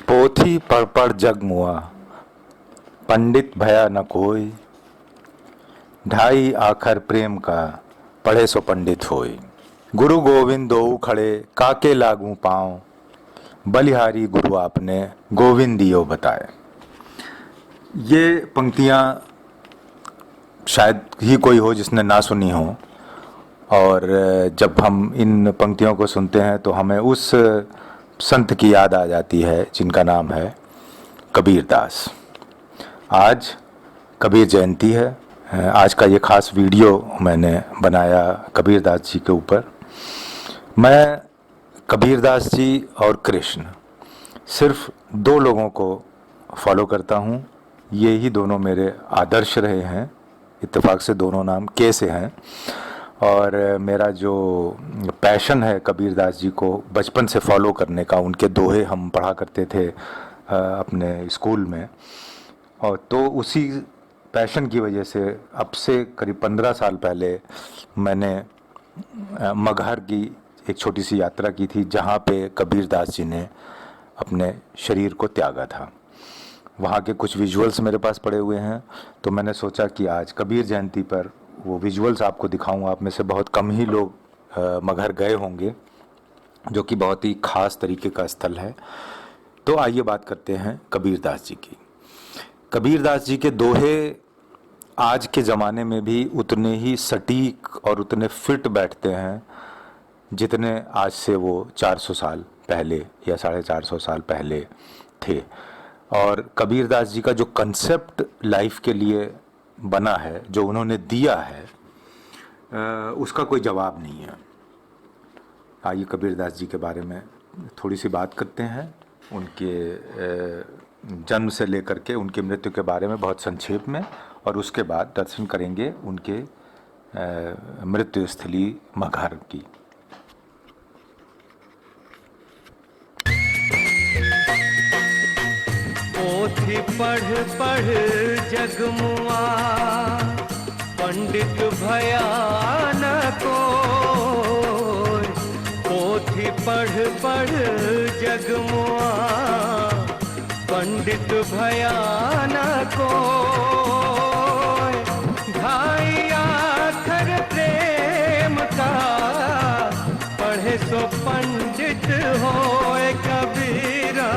पोथी पढ़ पढ़ जग मुआ, पंडित भया न कोई। ढाई आखर प्रेम का, पढ़े सो पंडित होय। गुरु गोविंद दोऊ खड़े, काके लागू पाँव। बलिहारी गुरु आपने, गोविंद दियो बताए। ये पंक्तियाँ शायद ही कोई हो जिसने ना सुनी हो, और जब हम इन पंक्तियों को सुनते हैं तो हमें उस संत की याद आ जाती है जिनका नाम है कबीर दास। आज कबीर जयंती है। आज का ये खास वीडियो मैंने बनाया कबीर दास जी के ऊपर। मैं कबीर दास जी और कृष्ण, सिर्फ दो लोगों को फॉलो करता हूँ। ये ही दोनों मेरे आदर्श रहे हैं। इत्तेफाक से दोनों नाम के से हैं। और मेरा जो पैशन है कबीर दास जी को बचपन से फॉलो करने का, उनके दोहे हम पढ़ा करते थे अपने स्कूल में, और तो उसी पैशन की वजह से अब से करीब 15 साल पहले मैंने मगहर की एक छोटी सी यात्रा की थी, जहाँ पे कबीर दास जी ने अपने शरीर को त्यागा था। वहाँ के कुछ विजुअल्स मेरे पास पड़े हुए हैं, तो मैंने सोचा कि आज कबीर जयंती पर वो विजुअल्स आपको दिखाऊंगा। आप में से बहुत कम ही लोग मगहर गए होंगे, जो कि बहुत ही ख़ास तरीके का स्थल है। तो आइए बात करते हैं कबीर दास जी की। कबीर दास जी के दोहे आज के ज़माने में भी उतने ही सटीक और उतने फिट बैठते हैं जितने आज से वो 400 साल पहले या 450 साल पहले थे। और कबीर दास जी का जो कंसेप्ट लाइफ के लिए बना है, जो उन्होंने दिया है, उसका कोई जवाब नहीं है। आइए कबीर दास जी के बारे में थोड़ी सी बात करते हैं। उनके जन्म से लेकर के उनकी मृत्यु के बारे में बहुत संक्षेप में, और उसके बाद दर्शन करेंगे उनके मृत्यु स्थली मगहर की। पोथी पढ़ पढ़ जगमुआ, पंडित भया न कोय। पोथी पढ़ पढ़ जगमुआ, पंडित भया न कोय। ढाई आखर प्रेम का, पढ़े सो पंडित होए। कबीरा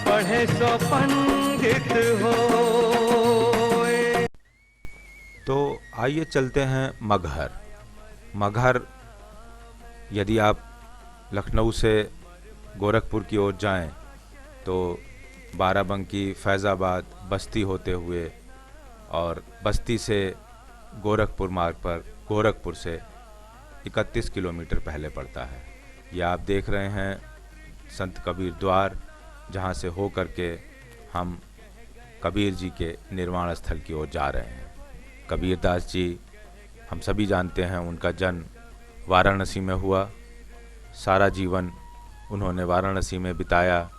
पढ़े सो पंडित होए। तो आइए चलते हैं मगहर। मगहर, यदि आप लखनऊ से गोरखपुर की ओर जाएं तो बाराबंकी, फैज़ाबाद, बस्ती होते हुए और बस्ती से गोरखपुर मार्ग पर गोरखपुर से 31 किलोमीटर पहले पड़ता है। यह आप देख रहे हैं संत कबीर द्वार, जहाँ से हो करके हम कबीर जी के निर्वाण स्थल की ओर जा रहे हैं। कबीर दास जी, हम सभी जानते हैं, उनका जन्म वाराणसी में हुआ। सारा जीवन उन्होंने वाराणसी में बिताया।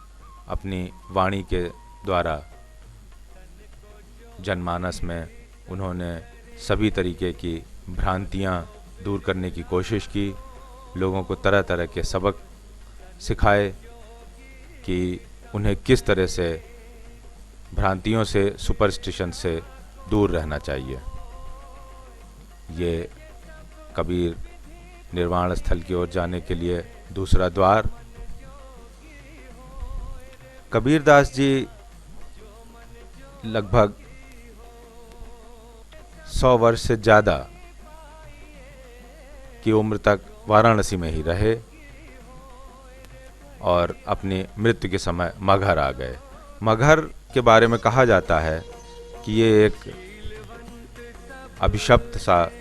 अपनी वाणी के द्वारा जनमानस में उन्होंने सभी तरीके की भ्रांतियाँ दूर करने की कोशिश की। लोगों को तरह तरह के सबक सिखाए कि उन्हें किस तरह से भ्रांतियों से, सुपरस्टिशन से दूर रहना चाहिए। ये कबीर निर्वाण स्थल की ओर जाने के लिए दूसरा द्वार। कबीर दास जी लगभग 100 वर्ष से ज़्यादा की उम्र तक वाराणसी में ही रहे और अपनी मृत्यु के समय मगहर आ गए। मगहर के बारे में कहा जाता है कि ये एक अभिशप्त सा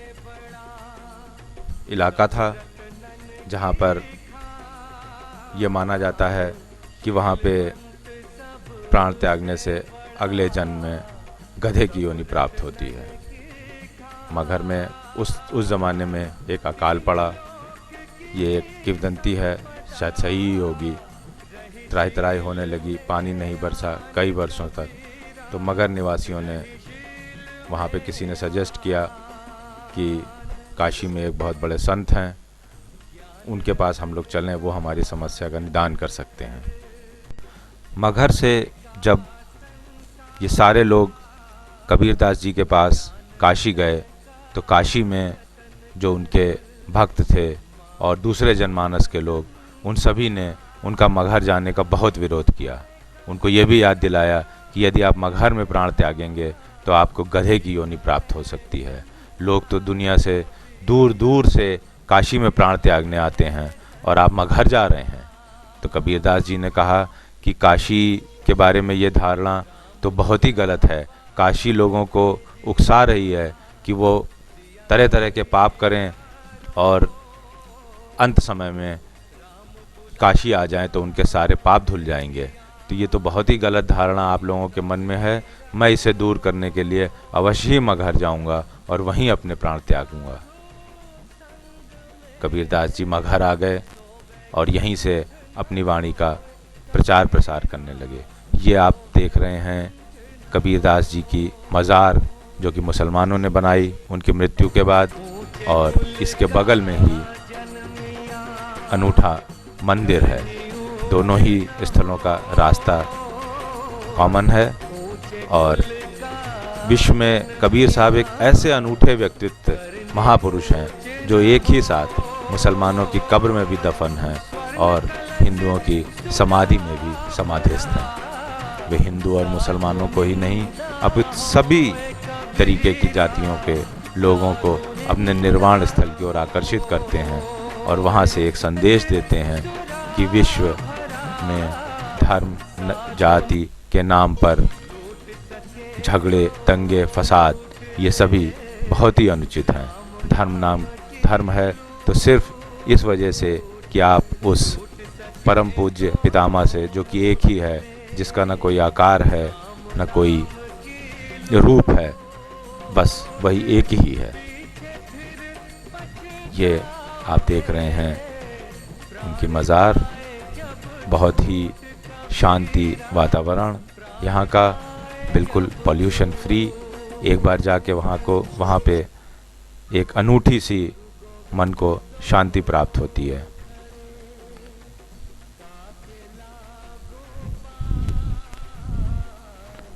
इलाका था, जहाँ पर यह माना जाता है कि वहाँ पे प्राण त्यागने से अगले जन्म में गधे की योनि प्राप्त होती है। मगहर में उस ज़माने में एक अकाल पड़ा। ये एक किंवदंती है, शायद सही ही होगी। त्राही त्राही होने लगी, पानी नहीं बरसा कई वर्षों तक। तो मगहर निवासियों ने, वहाँ पे किसी ने सजेस्ट किया कि काशी में एक बहुत बड़े संत हैं, उनके पास हम लोग चलें, वो हमारी समस्या का निदान कर सकते हैं। मगहर से जब ये सारे लोग कबीरदास जी के पास काशी गए तो काशी में जो उनके भक्त थे और दूसरे जनमानस के लोग उन सभी ने उनका मगहर जाने का बहुत विरोध किया। उनको ये भी याद दिलाया कि यदि आप मगहर में प्राण त्यागेंगे तो आपको गधे की योनि प्राप्त हो सकती है। लोग तो दुनिया से दूर दूर से काशी में प्राण त्यागने आते हैं और आप मगहर जा रहे हैं। तो कबीरदास जी ने कहा कि काशी के बारे में ये धारणा तो बहुत ही गलत है। काशी लोगों को उकसा रही है कि वो तरह तरह के पाप करें और अंत समय में काशी आ जाएं तो उनके सारे पाप धुल जाएंगे। तो ये तो बहुत ही गलत धारणा आप लोगों के मन में है। मैं इसे दूर करने के लिए अवश्य ही मगहर जाऊंगा और वहीं अपने प्राण त्यागूंगा। कबीरदास जी मगहर आ गए और यहीं से अपनी वाणी का प्रचार प्रसार करने लगे। ये आप देख रहे हैं कबीरदास जी की मज़ार जो कि मुसलमानों ने बनाई उनकी मृत्यु के बाद, और इसके बगल में ही अनूठा मंदिर है। दोनों ही स्थलों का रास्ता कॉमन है और विश्व में कबीर साहब एक ऐसे अनूठे व्यक्तित्व महापुरुष हैं जो एक ही साथ मुसलमानों की कब्र में भी दफन हैं और हिंदुओं की समाधि में भी समाधिस्थ हैं। वे हिंदू और मुसलमानों को ही नहीं अपितु सभी तरीके की जातियों के लोगों को अपने निर्वाण स्थल की ओर आकर्षित करते हैं और वहाँ से एक संदेश देते हैं कि विश्व में धर्म जाति के नाम पर झगड़े दंगे फसाद ये सभी बहुत ही अनुचित हैं। धर्म है तो सिर्फ इस वजह से कि आप उस परम पूज्य पितामह से जो कि एक ही है, जिसका न कोई आकार है न कोई रूप है, बस वही एक ही है। ये आप देख रहे हैं उनकी मज़ार, बहुत ही शांति वातावरण यहाँ का, बिल्कुल पॉल्यूशन फ्री। एक बार जाके वहाँ पे एक अनूठी सी मन को शांति प्राप्त होती है।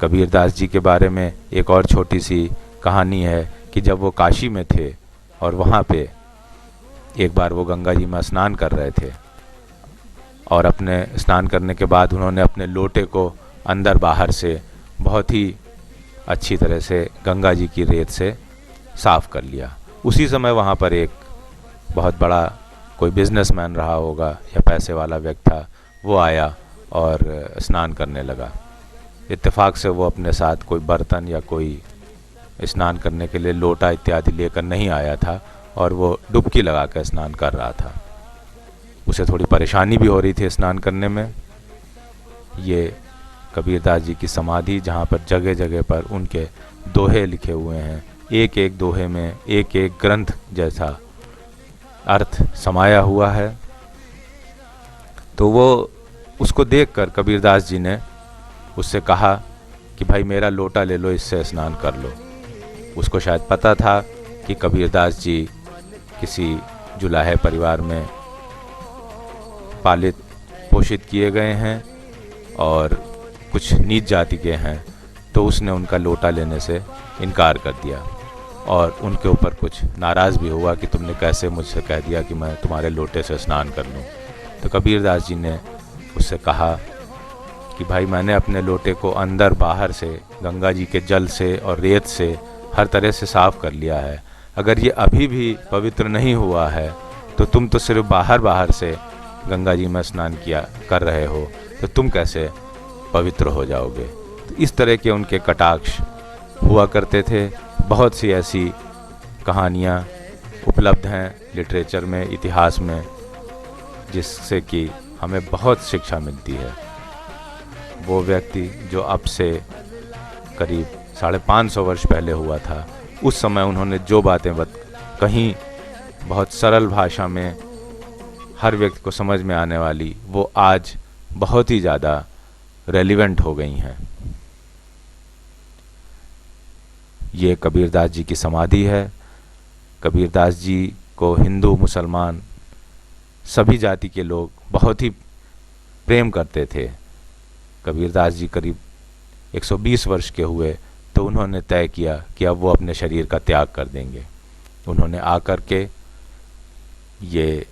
कबीरदास जी के बारे में एक और छोटी सी कहानी है कि जब वो काशी में थे और वहाँ पे एक बार वो गंगा जी में स्नान कर रहे थे और अपने स्नान करने के बाद उन्होंने अपने लोटे को अंदर बाहर से बहुत ही अच्छी तरह से गंगा जी की रेत से साफ़ कर लिया। उसी समय वहाँ पर एक बहुत बड़ा कोई बिजनेसमैन रहा होगा या पैसे वाला व्यक्ति था, वो आया और स्नान करने लगा। इत्तेफाक से वो अपने साथ कोई बर्तन या कोई स्नान करने के लिए लोटा इत्यादि लेकर नहीं आया था और वो डुबकी लगा कर स्नान कर रहा था। उसे थोड़ी परेशानी भी हो रही थी स्नान करने में। ये कबीरदास जी की समाधि जहाँ पर जगह जगह पर उनके दोहे लिखे हुए हैं, एक एक दोहे में एक एक ग्रंथ जैसा अर्थ समाया हुआ है। तो वो उसको देखकर कबीरदास जी ने उससे कहा कि भाई मेरा लोटा ले लो, इससे स्नान कर लो। उसको शायद पता था कि कबीरदास जी किसी जुलाहे परिवार में पालित पोषित किए गए हैं और कुछ नीच जाति के हैं, तो उसने उनका लोटा लेने से इनकार कर दिया और उनके ऊपर कुछ नाराज़ भी हुआ कि तुमने कैसे मुझसे कह दिया कि मैं तुम्हारे लोटे से स्नान कर लूँ। तो कबीरदास जी ने उससे कहा कि भाई मैंने अपने लोटे को अंदर बाहर से गंगा जी के जल से और रेत से हर तरह से साफ़ कर लिया है। अगर ये अभी भी पवित्र नहीं हुआ है तो तुम तो सिर्फ बाहर से गंगा जी में स्नान कर रहे हो, तो तुम कैसे पवित्र हो जाओगे। तो इस तरह के उनके कटाक्ष हुआ करते थे। बहुत सी ऐसी कहानियाँ उपलब्ध हैं लिटरेचर में, इतिहास में, जिससे कि हमें बहुत शिक्षा मिलती है। वो व्यक्ति जो अब से करीब 550 वर्ष पहले हुआ था, उस समय उन्होंने जो बातें कहीं बहुत सरल भाषा में हर व्यक्ति को समझ में आने वाली, वो आज बहुत ही ज़्यादा रेलिवेंट हो गई हैं। ये कबीरदास जी की समाधि है। कबीरदास जी को हिंदू मुसलमान सभी जाति के लोग बहुत ही प्रेम करते थे। कबीरदास जी करीब 120 वर्ष के हुए तो उन्होंने तय किया कि अब वो अपने शरीर का त्याग कर देंगे। उन्होंने आकर के ये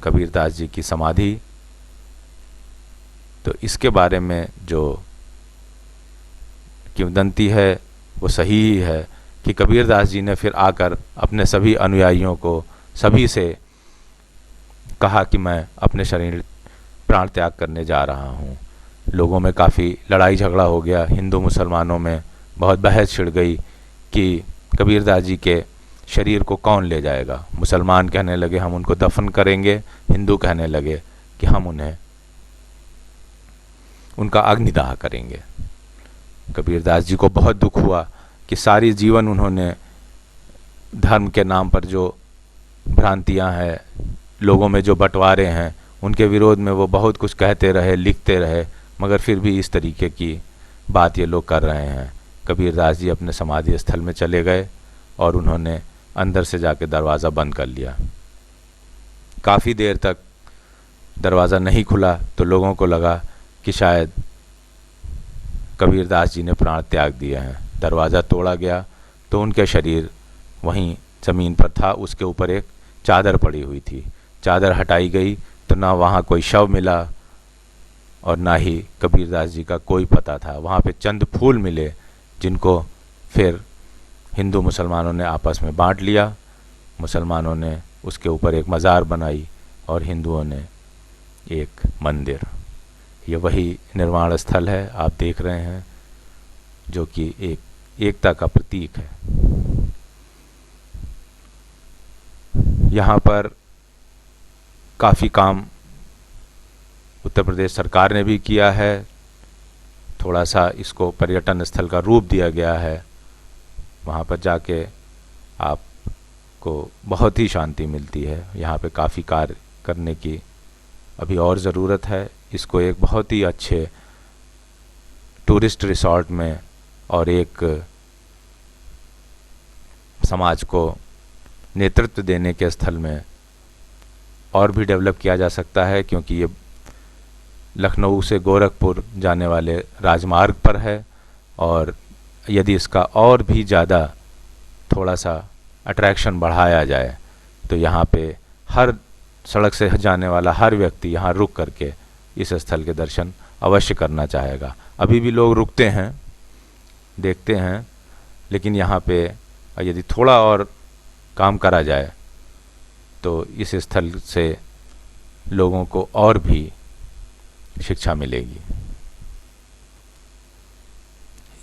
कबीरदास जी की समाधि, तो इसके बारे में जो किंवदंती है वो सही ही है कि कबीरदास जी ने फिर आकर अपने सभी अनुयायियों को सभी से कहा कि मैं अपने शरीर प्राण त्याग करने जा रहा हूँ। लोगों में काफ़ी लड़ाई झगड़ा हो गया, हिंदू मुसलमानों में बहुत बहस छिड़ गई कि कबीरदास जी के शरीर को कौन ले जाएगा। मुसलमान कहने लगे हम उनको दफन करेंगे, हिंदू कहने लगे कि हम उन्हें उनका अग्निदाह करेंगे। कबीरदास जी को बहुत दुख हुआ कि सारी जीवन उन्होंने धर्म के नाम पर जो भ्रांतियां हैं, लोगों में जो बंटवारे हैं, उनके विरोध में वो बहुत कुछ कहते रहे, लिखते रहे, मगर फिर भी इस तरीके की बात ये लोग कर रहे हैं। कबीरदास जी अपने समाधि स्थल में चले गए और उन्होंने अंदर से जाके दरवाज़ा बंद कर लिया। काफ़ी देर तक दरवाज़ा नहीं खुला तो लोगों को लगा कि शायद कबीरदास जी ने प्राण त्याग दिए हैं। दरवाज़ा तोड़ा गया तो उनके शरीर वहीं ज़मीन पर था, उसके ऊपर एक चादर पड़ी हुई थी। चादर हटाई गई तो ना वहाँ कोई शव मिला और ना ही कबीरदास जी का कोई पता था। वहाँ पे चंद फूल मिले जिनको फिर हिंदू मुसलमानों ने आपस में बांट लिया। मुसलमानों ने उसके ऊपर एक मज़ार बनाई और हिंदुओं ने एक मंदिर। ये वही निर्वाण स्थल है आप देख रहे हैं, जो कि एक एकता का प्रतीक है। यहाँ पर काफ़ी काम उत्तर प्रदेश सरकार ने भी किया है। थोड़ा सा इसको पर्यटन स्थल का रूप दिया गया है। वहाँ पर जाके आपको बहुत ही शांति मिलती है। यहाँ पे काफ़ी कार्य करने की अभी और ज़रूरत है। इसको एक बहुत ही अच्छे टूरिस्ट रिसॉर्ट में और एक समाज को नेतृत्व देने के स्थल में और भी डेवलप किया जा सकता है, क्योंकि ये लखनऊ से गोरखपुर जाने वाले राजमार्ग पर है। और यदि इसका और भी ज़्यादा थोड़ा सा अट्रैक्शन बढ़ाया जाए तो यहाँ पे हर सड़क से जाने वाला हर व्यक्ति यहाँ रुक करके इस स्थल के दर्शन अवश्य करना चाहेगा। अभी भी लोग रुकते हैं, देखते हैं, लेकिन यहाँ पे यदि थोड़ा और काम करा जाए तो इस स्थल से लोगों को और भी शिक्षा मिलेगी।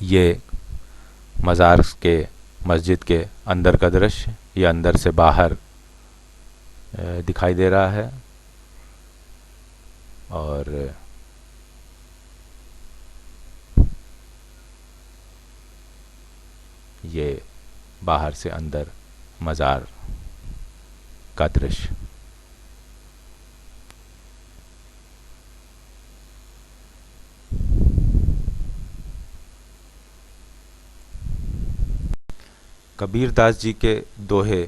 ये मज़ार के मस्जिद के अंदर का दृश्य, ये अंदर से बाहर दिखाई दे रहा है और ये बाहर से अंदर मज़ार का दृश्य। कबीरदास जी के दोहे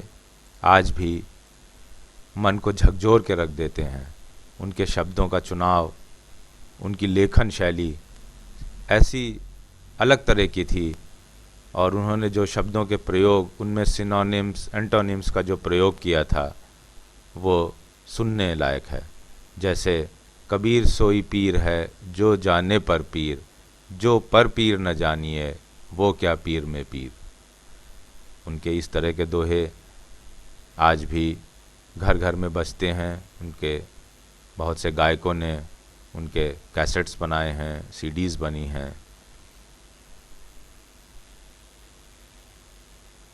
आज भी मन को झकझोर के रख देते हैं। उनके शब्दों का चुनाव, उनकी लेखन शैली ऐसी अलग तरह की थी और उन्होंने जो शब्दों के प्रयोग, उनमें सिनोनिम्स, एंटोनिम्स का जो प्रयोग किया था वो सुनने लायक है। जैसे कबीर सोई पीर है जो जाने पर पीर, जो पर पीर न जानिए वो क्या पीर में पीर। उनके इस तरह के दोहे आज भी घर घर में बजते हैं। उनके बहुत से गायकों ने उनके कैसेट्स बनाए हैं, सीडीज़ बनी हैं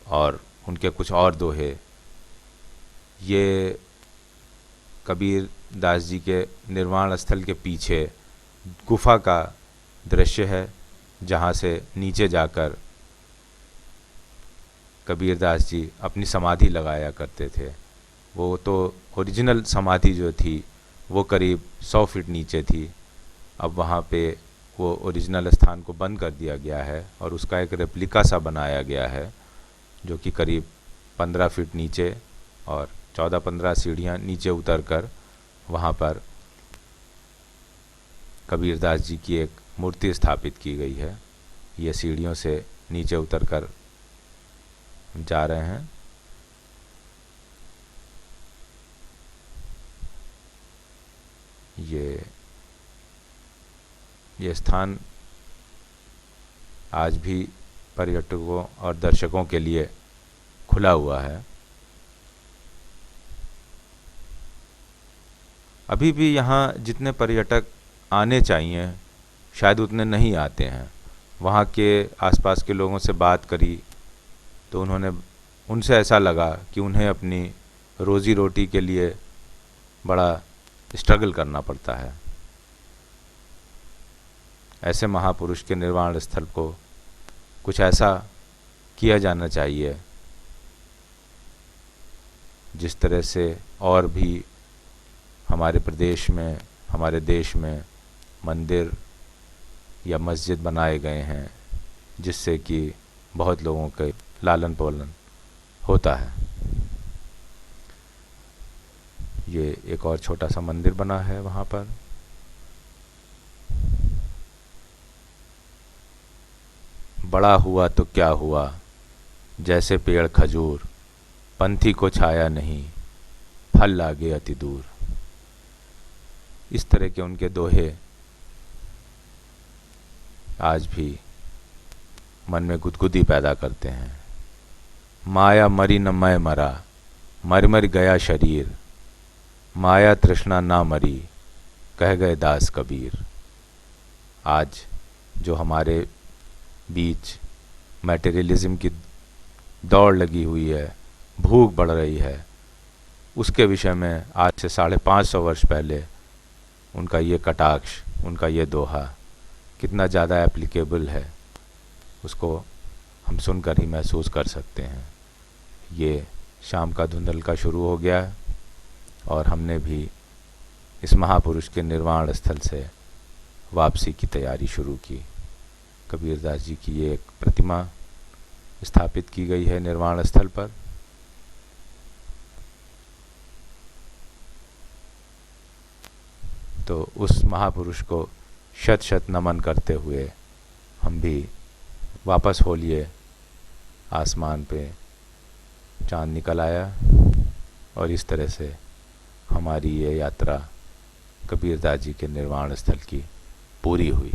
और उनके कुछ और दोहे। ये कबीर दास जी के निर्वाण स्थल के पीछे गुफा का दृश्य है, जहाँ से नीचे जाकर कबीर दास जी अपनी समाधि लगाया करते थे। वो तो ओरिजिनल समाधि जो थी वो करीब 100 फीट नीचे थी। अब वहाँ पे वो ओरिजिनल स्थान को बंद कर दिया गया है और उसका एक रेप्लिका सा बनाया गया है, जो कि करीब 15 फीट नीचे और 14-15 सीढ़ियाँ नीचे उतरकर वहाँ पर कबीरदास जी की एक मूर्ति स्थापित की गई है। ये सीढ़ियों से नीचे उतरकर जा रहे हैं। ये स्थान आज भी पर्यटकों और दर्शकों के लिए खुला हुआ है। अभी भी यहाँ जितने पर्यटक आने चाहिए शायद उतने नहीं आते हैं। वहाँ के आसपास के लोगों से बात करी तो उनसे ऐसा लगा कि उन्हें अपनी रोज़ी रोटी के लिए बड़ा स्ट्रगल करना पड़ता है। ऐसे महापुरुष के निर्वाण स्थल को कुछ ऐसा किया जाना चाहिए जिस तरह से और भी हमारे प्रदेश में, हमारे देश में मंदिर या मस्जिद बनाए गए हैं, जिससे कि बहुत लोगों के लालन पालन होता है। ये एक और छोटा सा मंदिर बना है वहाँ पर। बड़ा हुआ तो क्या हुआ, जैसे पेड़ खजूर, पंथी को छाया नहीं, फल लागे अति दूर। इस तरह के उनके दोहे आज भी मन में गुदगुदी पैदा करते हैं। माया मरी न मैं मरा, मर मर गया शरीर, माया तृष्णा ना मरी, कह गए दास कबीर। आज जो हमारे बीच मटेरियलिज्म की दौड़ लगी हुई है, भूख बढ़ रही है, उसके विषय में आज से 550 वर्ष पहले उनका ये कटाक्ष, उनका ये दोहा कितना ज़्यादा एप्लीकेबल है, उसको हम सुनकर ही महसूस कर सकते हैं। ये शाम का धुंधलका शुरू हो गया है और हमने भी इस महापुरुष के निर्वाण स्थल से वापसी की तैयारी शुरू की। कबीरदास जी की ये एक प्रतिमा स्थापित की गई है निर्वाण स्थल पर। तो उस महापुरुष को शत शत नमन करते हुए हम भी वापस हो लिए। आसमान पे चांद निकल आया और इस तरह से हमारी ये यात्रा कबीरदास जी के निर्वाण स्थल की पूरी हुई।